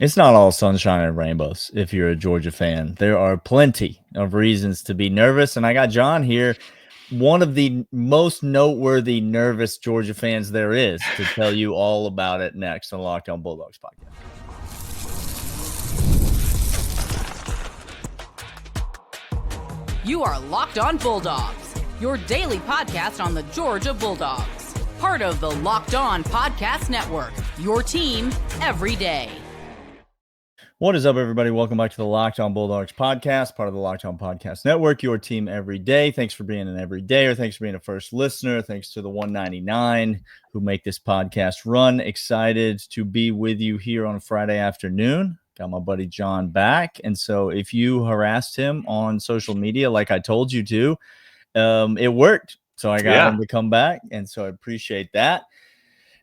It's not all sunshine and rainbows if you're a Georgia fan. There are plenty of reasons to be nervous, and I got John here, one of the most noteworthy nervous Georgia fans there is, to tell you all about it next on the Locked On Bulldogs podcast. You are Locked On Bulldogs, your daily podcast on the Georgia Bulldogs. Part of the Locked On Podcast Network, your team every day. What is up, everybody? Welcome back to the Locked On Bulldogs podcast, part of the Locked On Podcast Network, your team every day. Thanks for being an everydayer. Thanks for being a first listener. Thanks to the 199 who make this podcast run. Excited to be with you here on a Friday afternoon. Got my buddy John back. And so if you harassed him on social media like I told you to, it worked. So I got him to come back. And so I appreciate that.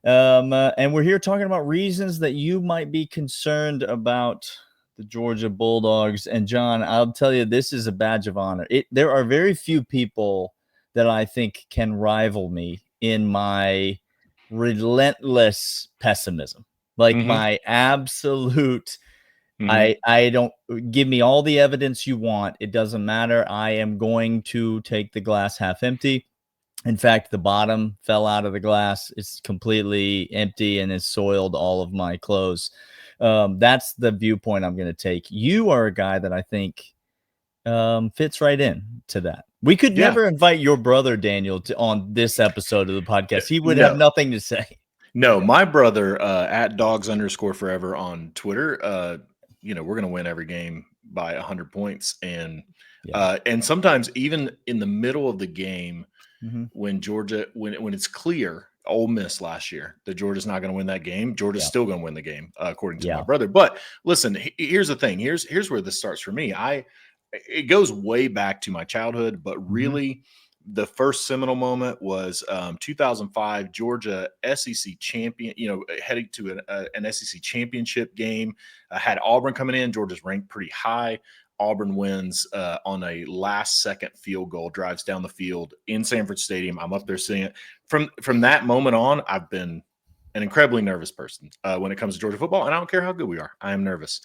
And we're here talking about reasons that you might be concerned about the Georgia Bulldogs. And John, I'll tell you, this is a badge of honor. There are very few people that I think can rival me in my relentless pessimism, like my absolute. I don't give me all the evidence you want. It doesn't matter. I am going to take the glass half empty. In fact, the bottom fell out of the glass. It's completely empty and has soiled all of my clothes. That's the viewpoint I'm going to take. You are a guy that I think fits right in to that. We could never invite your brother, Daniel, on this episode of the podcast. He would have nothing to say. No, my brother at Dawgs_forever on Twitter, we're going to win every game by 100 points. And sometimes even in the middle of the game, when Georgia, when it's clear, Ole Miss last year, that Georgia's not going to win that game, Georgia's still going to win the game, according to my brother. But listen, here's the thing. Here's where this starts for me. It goes way back to my childhood, but really the first seminal moment was 2005 Georgia SEC champion, heading to an SEC championship game. Had Auburn coming in. Georgia's ranked pretty high. Auburn wins on a last-second field goal, drives down the field in Sanford Stadium. I'm up there seeing it. From that moment on, I've been an incredibly nervous person when it comes to Georgia football, and I don't care how good we are. I am nervous.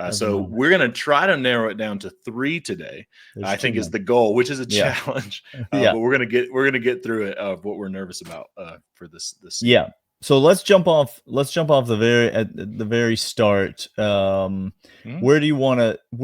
So we're going to try to narrow it down to 3 today. I think is the goal, which is a challenge. But we're going to get through it of what we're nervous about for this season. Yeah. So let's jump off the very start. Where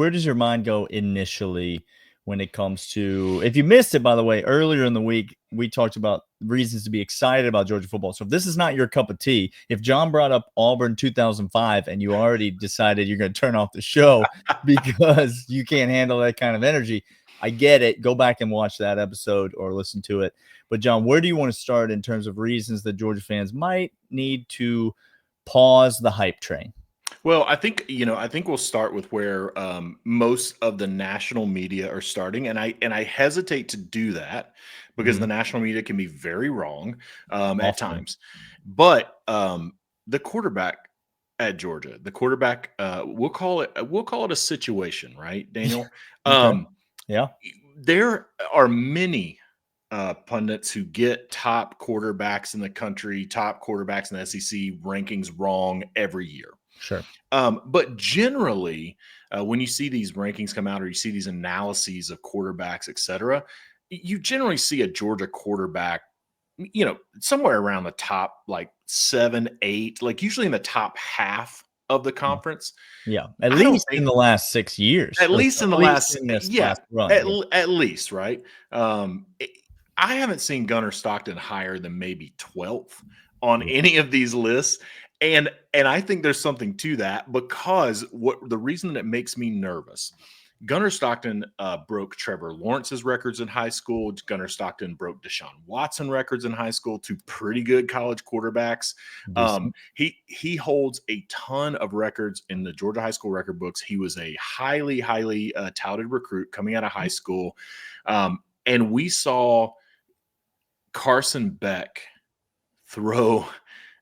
does your mind go initially when it comes to, if you missed it, by the way, earlier in the week, we talked about reasons to be excited about Georgia football. So if this is not your cup of tea, if John brought up Auburn 2005 and you already decided you're going to turn off the show because you can't handle that kind of energy, I get it. Go back and watch that episode or listen to it. But John, where do you want to start in terms of reasons that Georgia fans might need to pause the hype train? Well, I think we'll start with where most of the national media are starting, and I hesitate to do that because the national media can be very wrong at times. But the quarterback at Georgia, we'll call it a situation, right, Daniel? There are many pundits who get top quarterbacks in the country, top quarterbacks in the SEC rankings wrong every year. Sure. But generally, when you see these rankings come out or you see these analyses of quarterbacks, et cetera, you generally see a Georgia quarterback, somewhere around the top, like 7, 8, like usually in the top half of the conference. Yeah. At least in the last 6 years. At least in the last run. At least, right? I haven't seen Gunnar Stockton higher than maybe 12th on any of these lists. And I think there's something to that because the reason that it makes me nervous, Gunnar Stockton broke Trevor Lawrence's records in high school. Gunnar Stockton broke Deshaun Watson records in high school, 2 pretty good college quarterbacks. He holds a ton of records in the Georgia high school record books. He was a highly, highly touted recruit coming out of high school. And we saw Carson Beck throw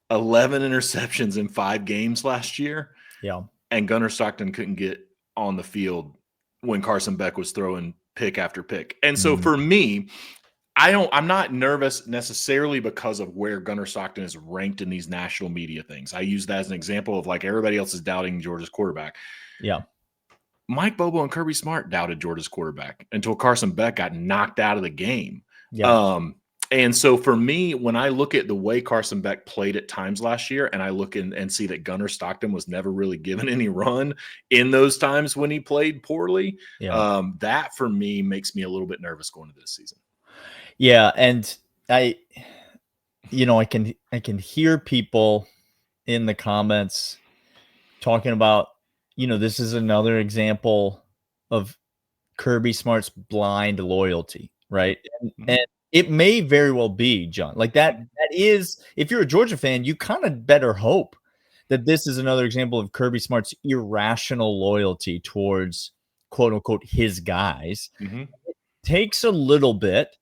11 interceptions in 5 games last year. Yeah. And Gunnar Stockton couldn't get on the field when Carson Beck was throwing pick after pick. And so for me, I'm not nervous necessarily because of where Gunnar Stockton is ranked in these national media things. I use that as an example of like everybody else is doubting Georgia's quarterback. Yeah. Mike Bobo and Kirby Smart doubted Georgia's quarterback until Carson Beck got knocked out of the game. Yeah. And so for me, when I look at the way Carson Beck played at times last year, and I look and see that Gunnar Stockton was never really given any run in those times when he played poorly, that for me makes me a little bit nervous going into this season. Yeah, and I can hear people in the comments talking about, this is another example of Kirby Smart's blind loyalty, right? And it may very well be, John. Like that is, if you're a Georgia fan, you kind of better hope that this is another example of Kirby Smart's irrational loyalty towards quote unquote his guys. Mm-hmm. It takes a little bit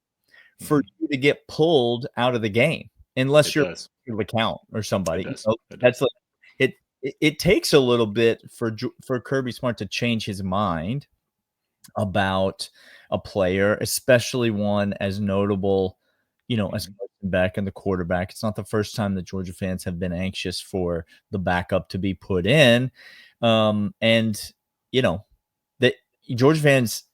for you to get pulled out of the game, unless you're the count or somebody. That's like it takes a little bit for Kirby Smart to change his mind about a player, especially one as notable, as Carson Beck and the quarterback. It's not the first time that Georgia fans have been anxious for the backup to be put in. And the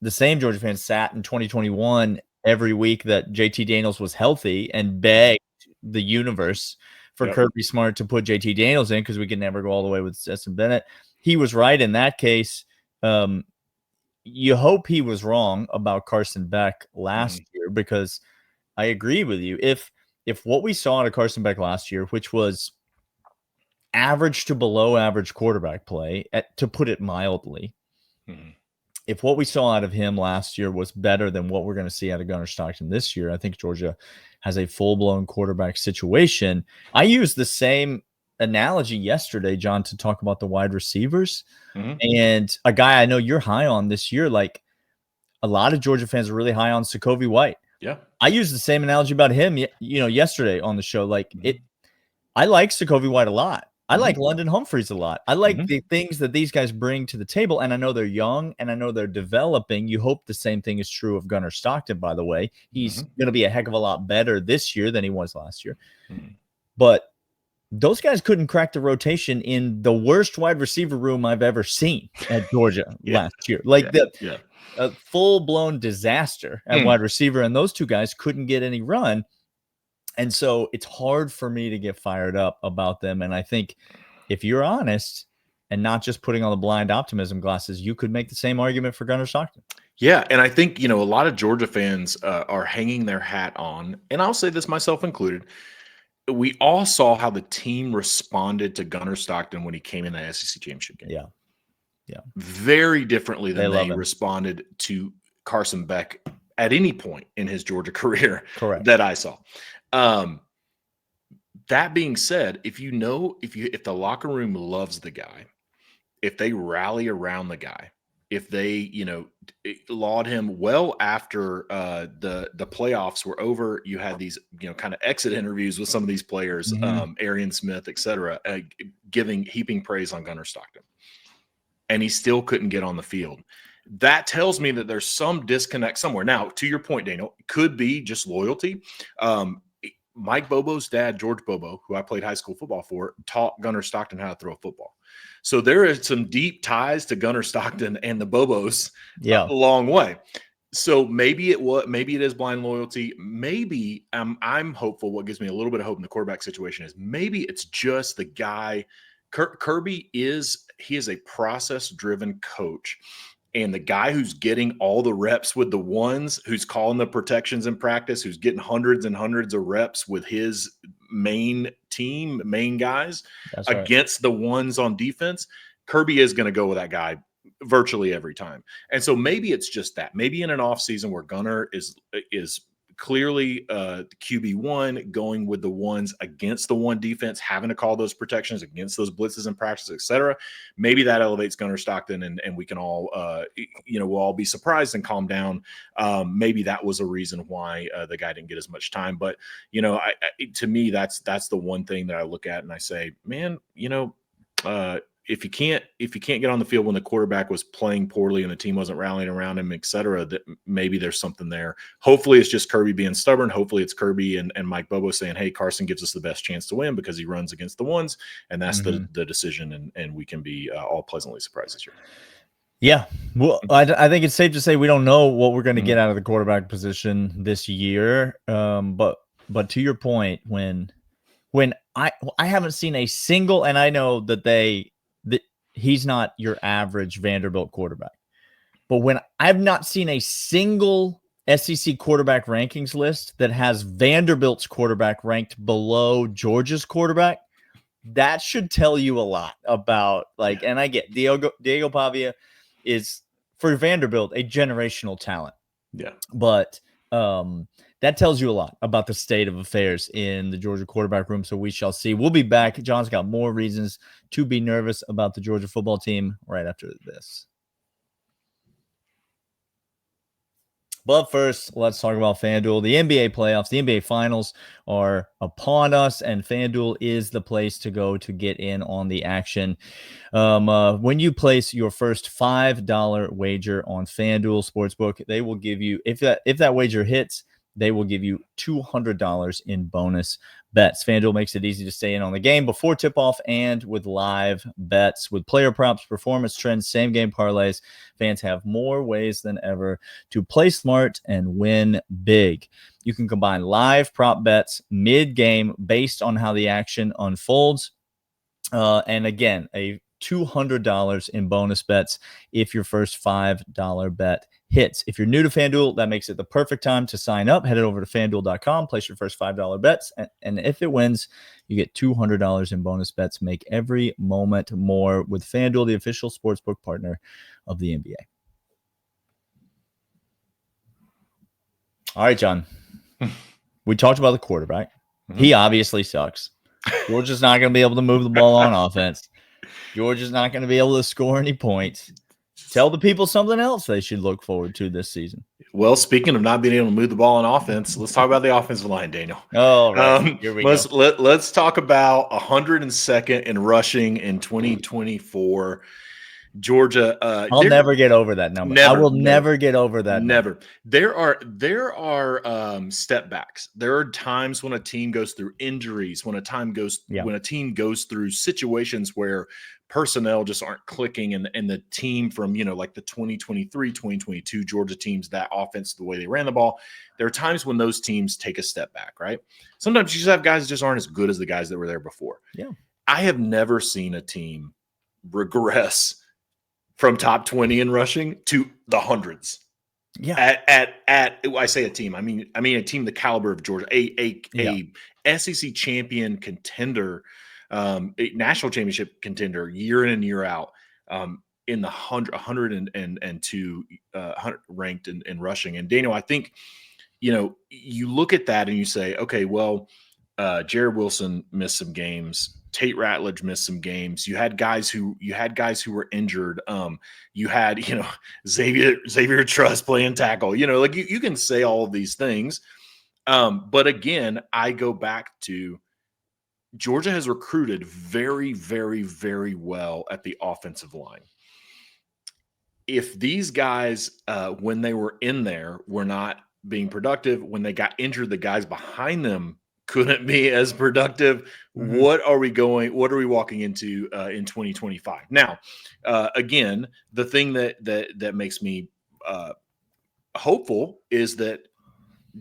same Georgia fans sat in 2021 every week that JT Daniels was healthy and begged the universe for Kirby Smart to put JT Daniels in because we could never go all the way with Stetson Bennett. He was right in that case. You hope he was wrong about Carson Beck last year, because I agree with you. If what we saw out of Carson Beck last year, which was average to below average quarterback play, to put it mildly, if what we saw out of him last year was better than what we're going to see out of Gunnar Stockton this year, I think Georgia has a full-blown quarterback situation. I used the same analogy yesterday, John, to talk about the wide receivers. And a guy I know you're high on this year, like a lot of Georgia fans are really high on Sakovi White. Yeah. I used the same analogy about him, yesterday on the show. Like I like Sakovi White a lot. I like London Humphreys a lot. I like the things that these guys bring to the table. And I know they're young and I know they're developing. You hope the same thing is true of Gunnar Stockton, by the way. He's going to be a heck of a lot better this year than he was last year. But those guys couldn't crack the rotation in the worst wide receiver room I've ever seen at Georgia last year. Like a full-blown disaster at wide receiver. And those two guys couldn't get any run. And so it's hard for me to get fired up about them. And I think if you're honest and not just putting on the blind optimism glasses, you could make the same argument for Gunnar Stockton. Yeah. And I think, a lot of Georgia fans are hanging their hat on, and I'll say this myself included. We all saw how the team responded to Gunnar Stockton when he came in the SEC championship game. Yeah. Very differently than they responded to Carson Beck at any point in his Georgia career. Correct. That I saw. That being said, if the locker room loves the guy, if they rally around the guy, if they, laud him well after the playoffs were over, you had these, kind of exit interviews with some of these players, Arian Smith, et cetera, heaping praise on Gunnar Stockton. And he still couldn't get on the field. That tells me that there's some disconnect somewhere. Now, to your point, Daniel, it could be just loyalty. Mike Bobo's dad, George Bobo, who I played high school football for, taught Gunnar Stockton how to throw a football. So there is some deep ties to Gunnar Stockton and the Bobos a long way. So maybe it is blind loyalty. Maybe I'm hopeful. What gives me a little bit of hope in the quarterback situation is maybe it's just the guy. Kirby is a process-driven coach. And the guy who's getting all the reps with the ones, who's calling the protections in practice, who's getting hundreds and hundreds of reps with his main guys against the ones on defense, Kirby is going to go with that guy virtually every time. And so maybe it's just that. Maybe in an offseason where Gunnar is clearly the QB1 going with the ones against the one defense, having to call those protections against those blitzes in practice, et cetera. Maybe that elevates Gunnar Stockton and we can all, we'll all be surprised and calm down. Maybe that was a reason why the guy didn't get as much time. But, to me, that's the one thing that I look at and I say, man, if you can't get on the field when the quarterback was playing poorly and the team wasn't rallying around him, et cetera, that maybe there's something there. Hopefully it's just Kirby being stubborn. Hopefully it's Kirby and Mike Bobo saying, hey, Carson gives us the best chance to win because he runs against the ones, and that's the decision, and we can be all pleasantly surprised this year. Yeah. Well, I think it's safe to say we don't know what we're going to get out of the quarterback position this year. But to your point, when I haven't seen a single, and I know that he's not your average Vanderbilt quarterback, but when I've not seen a single SEC quarterback rankings list that has Vanderbilt's quarterback ranked below Georgia's quarterback, that should tell you a lot about and I get Diego Pavia is for Vanderbilt a generational talent. Yeah. But that tells you a lot about the state of affairs in the Georgia quarterback room. So we shall see. We'll be back. John's got more reasons to be nervous about the Georgia football team right after this. But first, let's talk about FanDuel. The NBA playoffs, the NBA finals are upon us, and FanDuel is the place to go to get in on the action. When you place your first $5 wager on FanDuel Sportsbook, they will give you, if that wager hits, they will give you $200 in bonus bets. FanDuel makes it easy to stay in on the game before tip-off and with live bets. With player props, performance trends, same-game parlays, fans have more ways than ever to play smart and win big. You can combine live prop bets mid-game based on how the action unfolds. And again, a $200 in bonus bets if your first $5 bet hits. If you're new to FanDuel, that makes it the perfect time to sign up. Head over to FanDuel.com, place your first $5 bets, and if it wins, you get $200 in bonus bets. Make every moment more with FanDuel, the official sportsbook partner of the NBA. All right, John. We talked about the quarterback. He obviously sucks. Georgia's not going to be able to move the ball on offense. Georgia's not going to be able to score any points. Tell the people something else they should look forward to this season. Well, speaking of not being able to move the ball on offense, let's talk about the offensive line, Daniel. Oh, right. Here we go. Let's talk about 102nd in rushing in 2024. Georgia. I'll never get over that number. I will never get over that. Never. Number. There are step backs. There are times when a team goes through injuries, when a team goes through situations where personnel just aren't clicking, and the team from like the 2023, 2022 Georgia teams, that offense, the way they ran the ball, there are times when those teams take a step back, right? Sometimes you just have guys that just aren't as good as the guys that were there before. Yeah. I have never seen a team regress from top 20 in rushing to the hundreds. Yeah. I say a team. I mean a team the caliber of Georgia, a SEC champion contender, a national championship contender year in and year out, in the 102 ranked in rushing. And Daniel, I think you look at that and you say, okay, well, Jared Wilson missed some games. Tate Ratledge missed some games. You had guys who were injured. You had, Xavier Truss playing tackle. You can say all of these things. But again, I go back to Georgia has recruited very, very, very well at the offensive line. If these guys, when they were in there, were not being productive, when they got injured, the guys behind them couldn't be as productive. Mm-hmm. What are we walking into in 2025? Now, again, the thing that makes me hopeful is that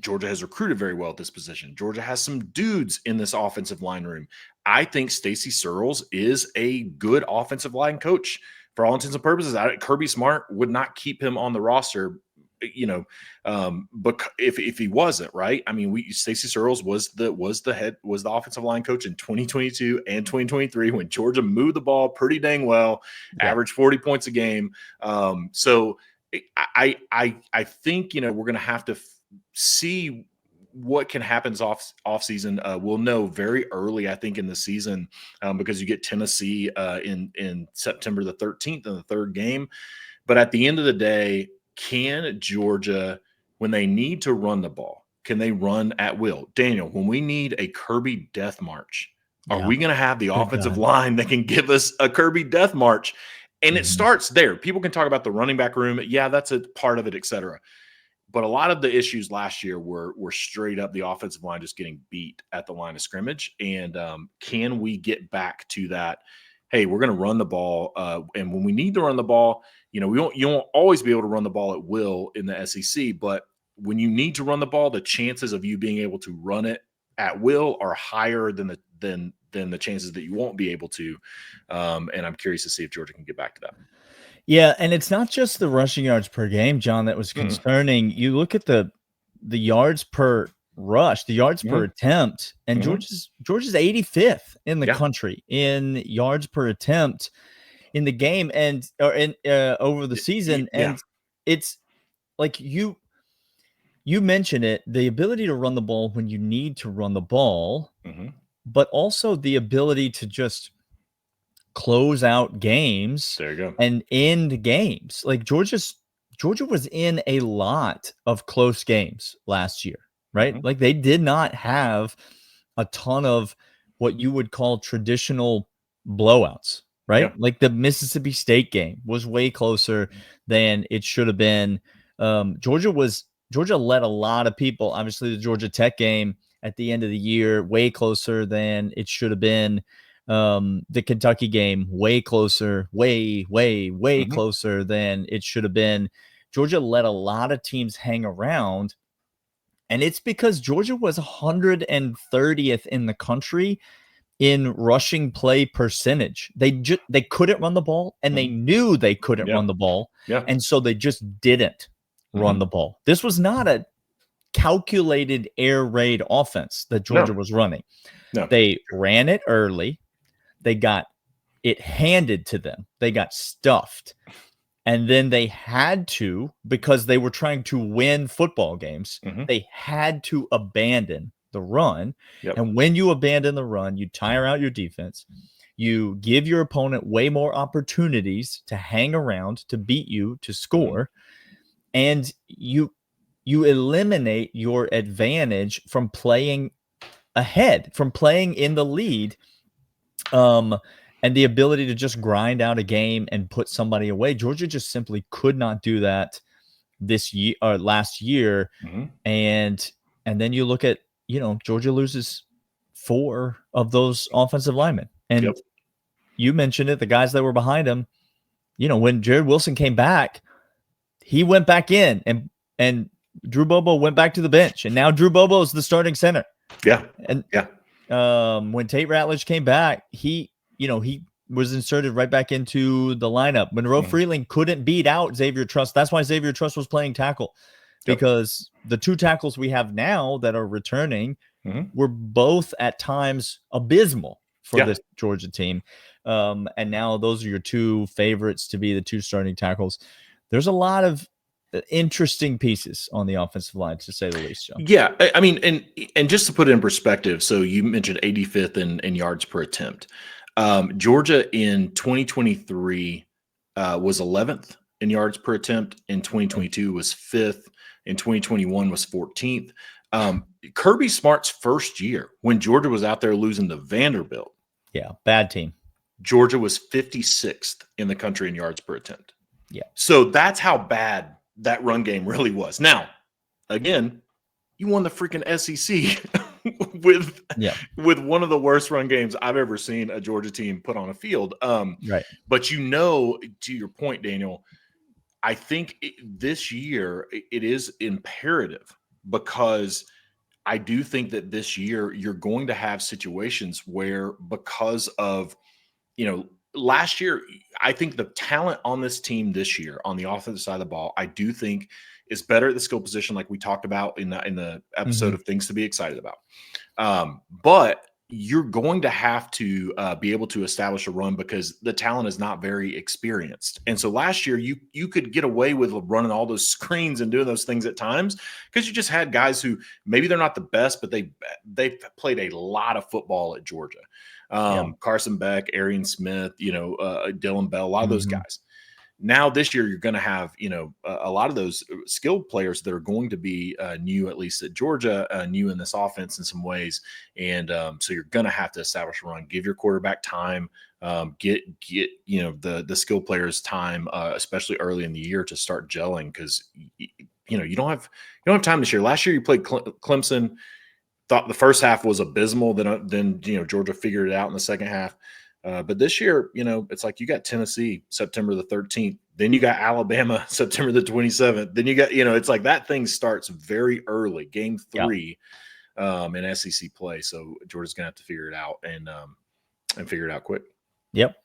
Georgia has recruited very well at this position. Georgia has some dudes in this offensive line room. I think Stacy Searles is a good offensive line coach for all intents and purposes. Kirby Smart would not keep him on the roster, but if he wasn't, right, I mean, Stacy Searles was the offensive line coach in 2022 and 2023 when Georgia moved the ball pretty dang well, averaged 40 points a game. So I think we're going to have to see what can happen off season. We'll know very early, I think, in the season, because you get Tennessee in September the 13th in the third game. But at the end of the day, can Georgia, when they need to run the ball, can they run at will? Daniel, when we need a Kirby death march Are we going to have the Good offensive God. line that can give us a Kirby death march? And it Mhm. starts there. People can talk about the running back room. Yeah, that's a part of it, et cetera. But a lot of the issues last year were straight up the offensive line just getting beat at the line of scrimmage. And can we get back to that? Hey, we're going to run the ball. And when we need to run the ball, you won't always be able to run the ball at will in the SEC. But when you need to run the ball, the chances of you being able to run it at will are higher than the chances that you won't be able to. And I'm curious to see if Georgia can get back to that. Yeah, and it's not just the rushing yards per game, John, that was concerning. You look at the yards per rush, the yards per attempt, and Georgia's 85th in the country in yards per attempt in the game and over the season. And it's like you mentioned it, the ability to run the ball when you need to run the ball, but also the ability to just close out games There you go. and end games. Like Georgia was in a lot of close games last year, right? Like they did not have a ton of what you would call traditional blowouts, right? Yeah. Like the Mississippi State game was way closer than it should have been. Georgia let a lot of people, obviously the Georgia Tech game at the end of the year, way closer than it should have been. The Kentucky game, way closer, way closer than it should have been. Georgia let a lot of teams hang around. And it's because Georgia was 130th in the country in rushing play percentage. They couldn't run the ball, and they knew they couldn't run the ball. Yeah. And so they just didn't run the ball. This was not a calculated air raid offense that Georgia was running. No. They ran it early. They got it handed to them. They got stuffed. And then they had to, because they were trying to win football games, they had to abandon the run. And when you abandon the run, you tire out your defense. You give your opponent way more opportunities to hang around, to beat you, to score. And you eliminate your advantage from playing ahead, from playing in the lead. And the ability to just grind out a game and put somebody away. Georgia just simply could not do that this year or last year. And then you look at, Georgia loses 4 of those offensive linemen. And you mentioned it, the guys that were behind him, when Jared Wilson came back, he went back in and Drew Bobo went back to the bench. And now Drew Bobo is the starting center. And when Tate Ratledge came back, he was inserted right back into the lineup. Monroe Freeling couldn't beat out Xavier Truss. That's why Xavier Truss was playing tackle, because the 2 tackles we have now that are returning were both at times abysmal for this Georgia team. And now those are your 2 favorites to be the 2 starting tackles. There's a lot of interesting pieces on the offensive line, to say the least, John. Yeah, I mean, and just to put it in perspective, so you mentioned 85th in yards per attempt. Georgia in 2023 was 11th in yards per attempt. In 2022 was 5th. In 2021 was 14th. Kirby Smart's first year, when Georgia was out there losing to Vanderbilt. Yeah, bad team. Georgia was 56th in the country in yards per attempt. Yeah. So that's how bad that run game really was. Now, again, you won the freaking SEC with one of the worst run games I've ever seen a Georgia team put on a field. Right. But to your point, Daniel, I think this year it is imperative, because I do think that this year you're going to have situations where, because of, last year, I think the talent on this team this year on the offensive side of the ball, I do think is better at the skill position, like we talked about in the episode of things to be excited about. But you're going to have to be able to establish a run, because the talent is not very experienced. And so last year you could get away with running all those screens and doing those things at times, because you just had guys who maybe they're not the best, but they played a lot of football at Georgia. Carson Beck, Arian Smith, Dylan Bell, a lot of those guys. Now this year, you're going to have, a lot of those skilled players that are going to be new, at least at Georgia, new in this offense in some ways. And so you're going to have to establish a run, give your quarterback time, get the skilled players time, especially early in the year to start gelling, because you don't have time this year. Last year you played Clemson. Thought the first half was abysmal. Then Georgia figured it out in the second half. But this year, it's like you got Tennessee September the 13th. Then you got Alabama September the 27th. Then you got, it's like that thing starts very early, game 3 in SEC play. So Georgia's going to have to figure it out and figure it out quick. Yep.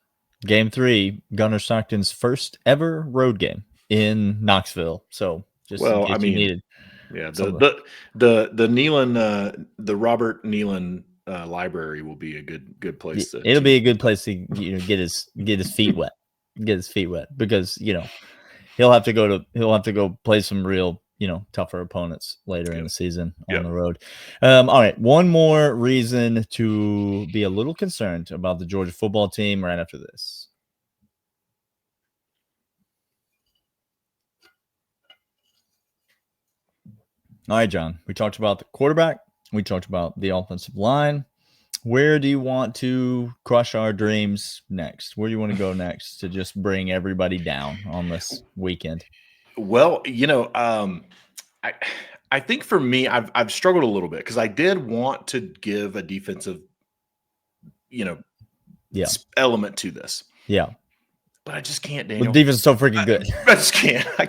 Game 3, Gunnar Stockton's first ever road game in Knoxville. So just in case you needed. Yeah, the Neyland, the Robert Neyland library will be a good place. It'll be a good place to get his feet wet, because he'll have to go play some real tougher opponents later in the season on the road. All right, one more reason to be a little concerned about the Georgia football team right after this. All right, John, we talked about the quarterback. We talked about the offensive line. Where do you want to crush our dreams next? Where do you want to go next to just bring everybody down on this weekend? Well, I think for me, I've struggled a little bit because I did want to give a defensive, element to this. Yeah. But I just can't, Daniel. The defense is so freaking good. I just can't. I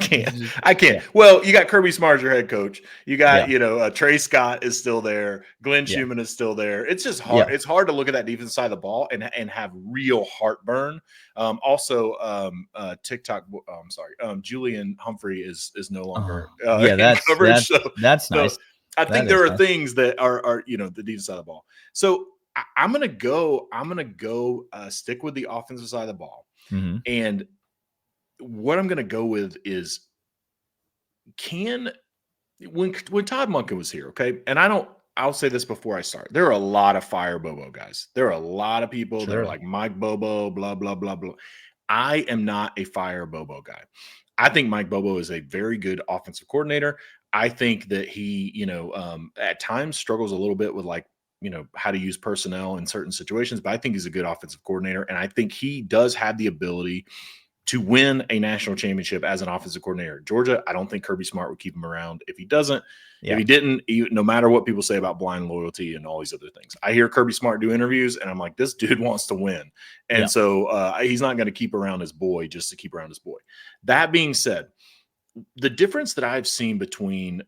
can't. Well, you got Kirby Smart, your head coach. You got, Trey Scott is still there. Glenn Schumann is still there. It's just hard. Yeah. It's hard to look at that defensive side of the ball and have real heartburn. TikTok. I'm sorry. Julian Humphrey is no longer that's coverage. That's nice. I think there are things that are the defensive side of the ball. So I'm gonna go stick with the offensive side of the ball. Mm-hmm. And what I'm going to go with is when Todd Monken was here, okay? And I'll say this before I start. There are a lot of fire Bobo guys. There are a lot of people that are like Mike Bobo, blah, blah, blah, blah. I am not a fire Bobo guy. I think Mike Bobo is a very good offensive coordinator. I think that he, at times struggles a little bit with how to use personnel in certain situations, but I think he's a good offensive coordinator. And I think he does have the ability to win a national championship as an offensive coordinator. Georgia, I don't think Kirby Smart would keep him around if he doesn't. If he didn't, no matter what people say about blind loyalty and all these other things. I hear Kirby Smart do interviews and I'm like, this dude wants to win. And so he's not going to keep around his boy just to keep around his boy. That being said, the difference that I've seen between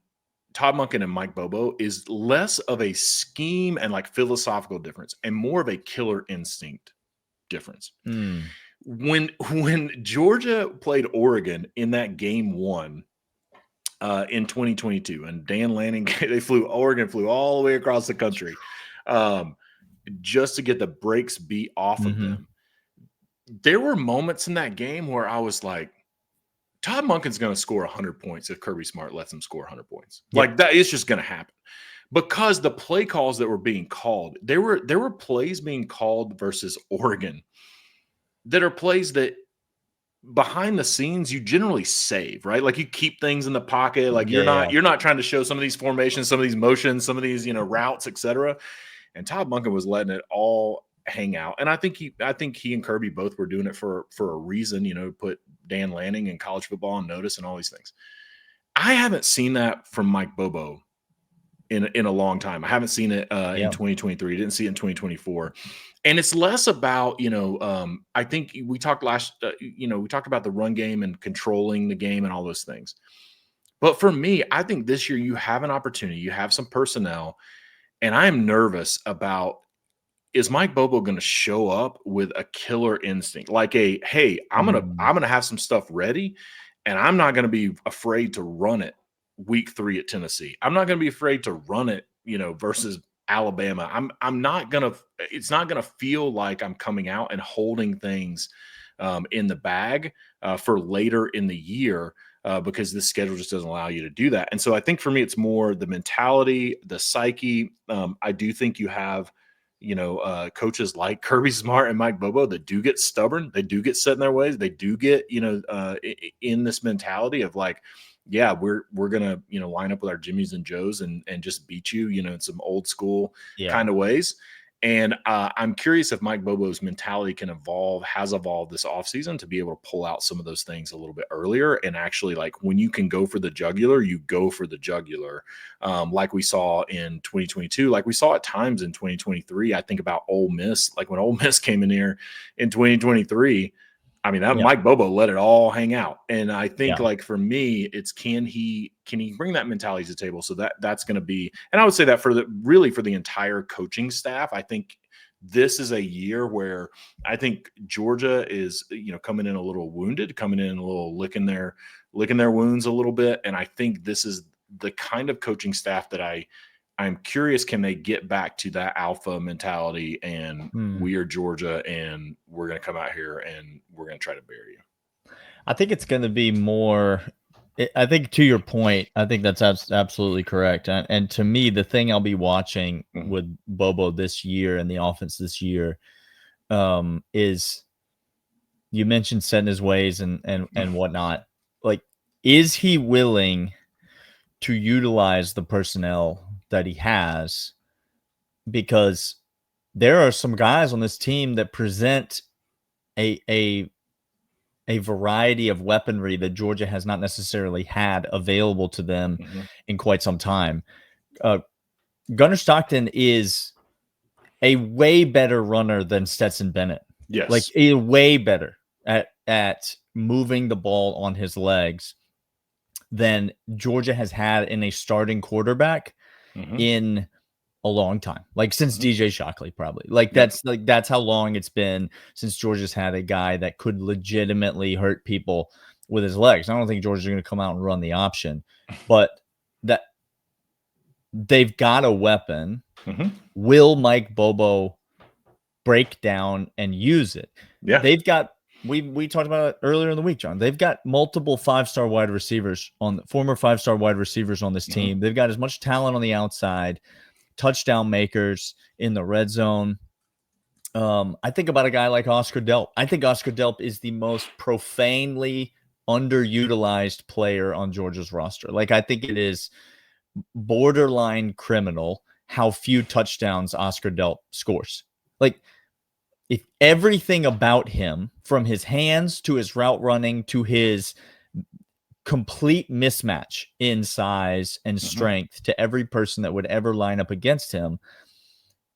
Todd Monken and Mike Bobo is less of a scheme and philosophical difference and more of a killer instinct difference. When Georgia played Oregon in that game 1 in 2022, and Dan Lanning, Oregon flew all the way across the country just to get the brakes beat off of them. There were moments in that game where I was like, Todd Monken's going to score 100 points if Kirby Smart lets him score 100 points. That is just going to happen because the play calls that were being called, there were plays being called versus Oregon that are plays that behind the scenes you generally save, right? You keep things in the pocket. You're not trying to show some of these formations, some of these motions, some of these, routes, etc. And Todd Monken was letting it all hang out. And I think he and Kirby both were doing it for a reason, put Dan Lanning and college football on notice and all these things. I haven't seen that from Mike Bobo in a long time. I haven't seen it in 2023. Didn't see it in 2024. And it's less about, I think we talked we talked about the run game and controlling the game and all those things. But for me, I think this year you have an opportunity, you have some personnel, and I am nervous about, is Mike Bobo going to show up with a killer instinct? Hey, I'm going to have some stuff ready and I'm not going to be afraid to run it week 3 at Tennessee. I'm not going to be afraid to run it, versus Alabama. It's not going to feel like I'm coming out and holding things in the bag for later in the year because this schedule just doesn't allow you to do that. And so I think for me, it's more the mentality, the psyche. I do think you have coaches like Kirby Smart and Mike Bobo that do get stubborn. They do get set in their ways. They do get, in this mentality of like, yeah, we're going to, line up with our Jimmys and Joes and just beat you, in some old school kind of ways. And I'm curious if Mike Bobo's mentality has evolved this offseason to be able to pull out some of those things a little bit earlier. And actually, like, when you can go for the jugular, you go for the jugular, like we saw in 2022, like we saw at times in 2023. I think about Ole Miss, like when Ole Miss came in here in 2023. I mean, Mike Bobo let it all hang out. And I think like for me, it's can he bring that mentality to the table? So that's going to be, and I would say that for the entire coaching staff. I think this is a year where I think Georgia is, coming in a little wounded, coming in a little licking their wounds a little bit. And I think this is the kind of coaching staff that I'm curious, can they get back to that alpha mentality and we are Georgia and we're going to come out here and we're going to try to bury you? I think it's going to be more, I think to your point, I think that's absolutely correct. And to me, the thing I'll be watching with Bobo this year and the offense this year is, you mentioned setting his ways and whatnot. Like, is he willing to utilize the personnel that he has? Because there are some guys on this team that present a variety of weaponry that Georgia has not necessarily had available to them in quite some time. Gunnar Stockton is a way better runner than Stetson Bennett. Yes. Like, a way better at moving the ball on his legs than Georgia has had in a starting quarterback in a long time, like since DJ Shockley, probably. Like that's how long it's been since Georgia's had a guy that could legitimately hurt people with his legs. I don't think Georgia's going to come out and run the option, but that they've got a weapon. Will Mike Bobo break down and use it? Yeah, they've got. We talked about it earlier in the week, John. They've got multiple former 5-star wide receivers on this team. They've got as much talent on the outside, touchdown makers in the red zone. I think about a guy like Oscar Delp. I think Oscar Delp is the most profanely underutilized player on Georgia's roster. Like, I think it is borderline criminal how few touchdowns Oscar Delp scores. Like, if everything about him, from his hands to his route running to his complete mismatch in size and strength to every person that would ever line up against him,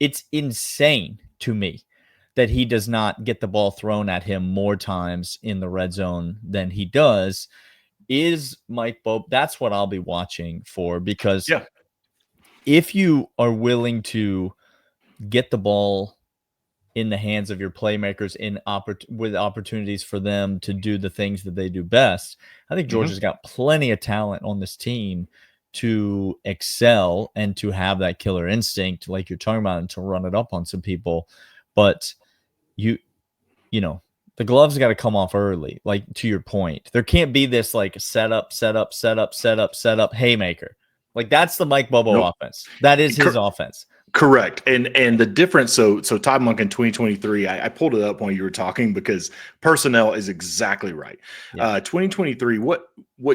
it's insane to me that he does not get the ball thrown at him more times in the red zone than he does. Is Mike Bobo? That's what I'll be watching for, because if you are willing to get the ball in the hands of your playmakers with opportunities for them to do the things that they do best, I think Georgia's got plenty of talent on this team to excel and to have that killer instinct, like you're talking about, and to run it up on some people. But the gloves got to come off early. Like, to your point, there can't be this like set up haymaker. Like, that's the Mike Bobo offense. That is his offense. Correct. And the difference, so Todd Monk in 2023, I pulled it up when you were talking because personnel is exactly right. 2023, what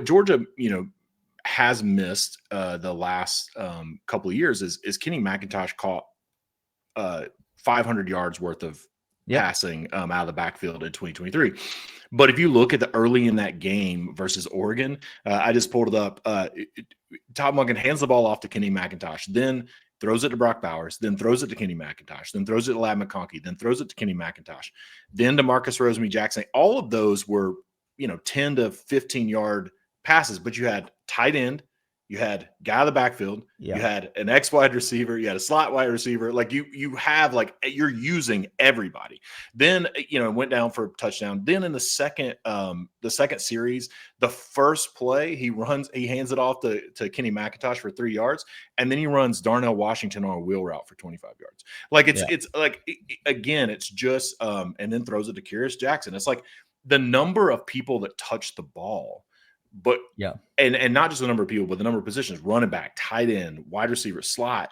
Georgia, has missed the last couple of years is Kenny McIntosh caught 500 yards worth of passing out of the backfield in 2023. But if you look at the early in that game versus Oregon, I just pulled it up. Todd Monken hands the ball off to Kenny McIntosh, then throws it to Brock Bowers, then throws it to Kenny McIntosh, then throws it to Lad McConkey, then throws it to Kenny McIntosh, then to Marcus Rosemy-Jackson. All of those were, 10 to 15-yard passes, but you had tight end, you had guy out of the backfield, you had an X wide receiver, you had a slot wide receiver. Like you have, like, you're using everybody. Then, went down for a touchdown. Then in the second series, the first play, he hands it off to Kenny McIntosh for 3 yards. And then he runs Darnell Washington on a wheel route for 25 yards. Like it's like, again, it's just, and then throws it to Kyrus Jackson. It's like the number of people that touch the ball But yeah, and not just the number of people, but the number of positions: running back, tight end, wide receiver, slot,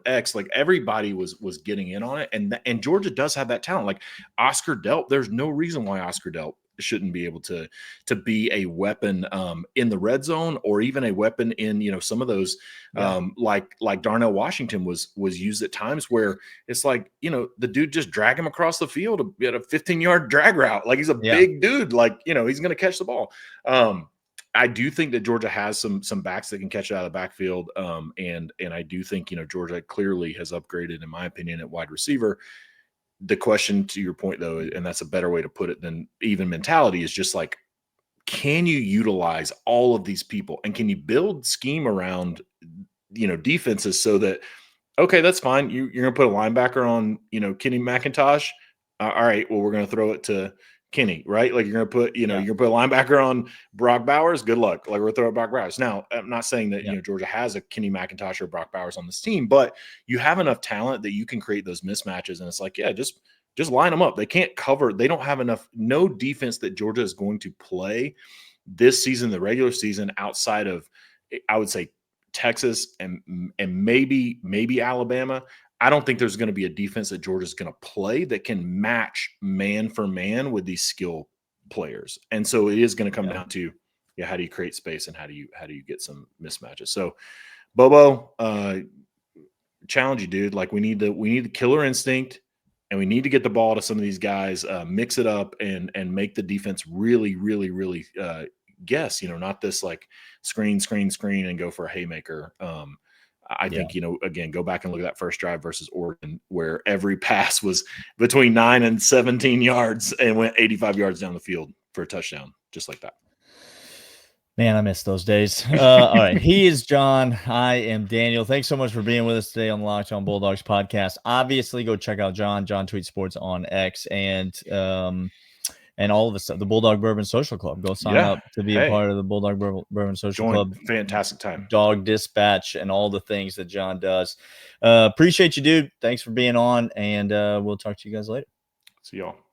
X. Like everybody was getting in on it, and Georgia does have that talent. Like Oscar Delp, there's no reason why Oscar Delp shouldn't be able to be a weapon in the red zone, or even a weapon in some of those like Darnell Washington was used at times, where it's like the dude just drag him across the field at a 15-yard drag route. Like he's a big dude, like he's going to catch the ball. I do think that Georgia has some backs that can catch it out of the backfield, and I do think Georgia clearly has upgraded, in my opinion, at wide receiver. The question, to your point, though, and that's a better way to put it than even mentality, is just like, can you utilize all of these people, and can you build scheme around defenses so that, okay, that's fine, you're going to put a linebacker on Kenny McIntosh, all right, well, we're going to throw it to Kenny, right? Like you're going to put you're going to put a linebacker on Brock Bowers, good luck. Like we're throwing Brock Bowers. Now, I'm not saying that Georgia has a Kenny McIntosh or Brock Bowers on this team, but you have enough talent that you can create those mismatches, and it's like, just line them up. They can't cover. They don't have enough. No defense that Georgia is going to play this season, the regular season, outside of, I would say, Texas and maybe Alabama. I don't think there's going to be a defense that Georgia's going to play that can match man for man with these skill players. And so it is going to come down to, how do you create space, and how do you get some mismatches? So Bobo, challenge you, dude. Like we need the killer instinct, and we need to get the ball to some of these guys, mix it up, and make the defense really, really, really guess, not this like screen and go for a haymaker. I think, again, go back and look at that first drive versus Oregon, where every pass was between 9 and 17 yards and went 85 yards down the field for a touchdown, just like that. Man, I miss those days. All right. He is John. I am Daniel. Thanks so much for being with us today on the Locked On Bulldogs podcast. Obviously, go check out John Tweet Sports on X, and all of the stuff, the Bulldog Bourbon Social Club. Go sign up to be a part of the Bulldog Bourbon Social Club. Fantastic time. Dog Dispatch and all the things that John does. Appreciate you, dude. Thanks for being on, and we'll talk to you guys later. See y'all.